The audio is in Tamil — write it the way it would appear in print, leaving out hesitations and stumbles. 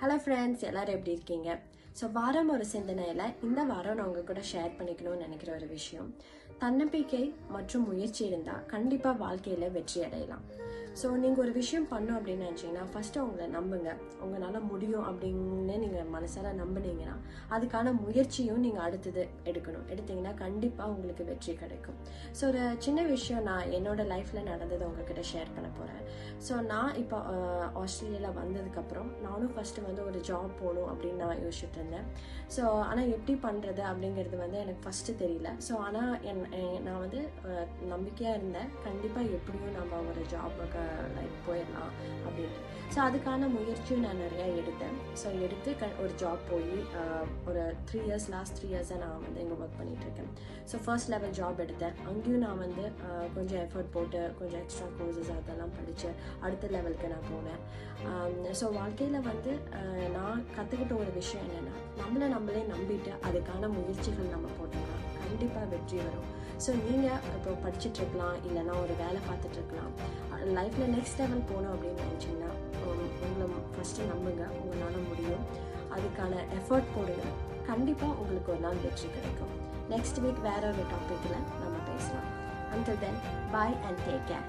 ஹலோ ஃப்ரெண்ட்ஸ், எல்லோரும் எப்படி இருக்கீங்க? ஸோ வாரம் ஒரு சிந்தனையில் இந்த வாரம் நான் உங்கள் கூட ஷேர் பண்ணிக்கணும்னு நினைக்கிற ஒரு விஷயம், தன்னம்பிக்கை மற்றும் முயற்சி இருந்தால் கண்டிப்பாக வாழ்க்கையில் வெற்றி அடையலாம். ஸோ நீங்கள் ஒரு விஷயம் பண்ணோம் அப்படின்னு நினச்சிங்கன்னா ஃபஸ்ட்டு உங்களை நம்புங்க. உங்களால் முடியும் அப்படின்னு நீங்கள் மனசார நம்பினீங்கன்னா அதுக்கான முயற்சியும் நீங்கள் அடுத்தது எடுத்தீங்கன்னா கண்டிப்பாக உங்களுக்கு வெற்றி கிடைக்கும். ஸோ ஒரு சின்ன விஷயம் நான் என்னோடய லைஃப்பில் நடந்ததை உங்ககிட்ட ஷேர் பண்ண போகிறேன். ஸோ நான் இப்போ ஆஸ்திரேலியாவில் வந்ததுக்கப்புறம் நானும் ஃபஸ்ட்டு ஒரு ஜாப் போகணும் அப்படின்னு நான் யோசிச்சுட்டு இருந்தேன். ஸோ ஆனால் எப்படி பண்ணுறது அப்படிங்கிறது எனக்கு ஃபஸ்ட்டு தெரியல. ஸோ ஆனால் நான் நம்பிக்கையாக இருந்தேன், கண்டிப்பாக எப்படியும் நம்ம ஒரு ஜாபுக்கு போயிடலாம் அப்படின்ட்டு. ஸோ அதுக்கான முயற்சியும் நான் நிறையா எடுத்தேன். ஸோ எடுத்து ஒரு ஜாப் போய் ஒரு லாஸ்ட் 3 இயர்ஸாக நான் இங்கே ஒர்க் பண்ணிகிட்ருக்கேன். ஸோ ஃபர்ஸ்ட் லெவல் ஜாப் எடுத்தேன். அங்கேயும் நான் கொஞ்சம் எஃபர்ட் போட்டு கொஞ்சம் எக்ஸ்ட்ரா கோர்சஸ் அதெல்லாம் படித்து அடுத்த லெவலுக்கு நான் போனேன். ஸோ வாழ்க்கையில் நான் கற்றுக்கிட்ட ஒரு விஷயம் என்னென்னா, நம்மளே நம்பிட்டு அதுக்கான முயற்சிகள் நம்ம போட்டோம்னா கண்டிப்பாக வெற்றி வரும். ஸோ நீங்கள் இப்போ படிச்சுட்ருக்கலாம், இல்லைனா ஒரு வேலை பார்த்துட்ருக்கலாம். லைஃப்பில் நெக்ஸ்ட் லெவல் போகணும் அப்படின்னு நினச்சிங்கன்னா உங்களை ஃபஸ்ட்டு நம்புங்க, உங்களால் முடியும். அதுக்கான எஃபர்ட் போடுங்க, கண்டிப்பாக உங்களுக்கு ஒரு நாள் வெற்றி கிடைக்கும். நெக்ஸ்ட் வீக் வேற ஒரு டாப்பிக்கில் நம்ம பேசலாம். Until then, bye and take care.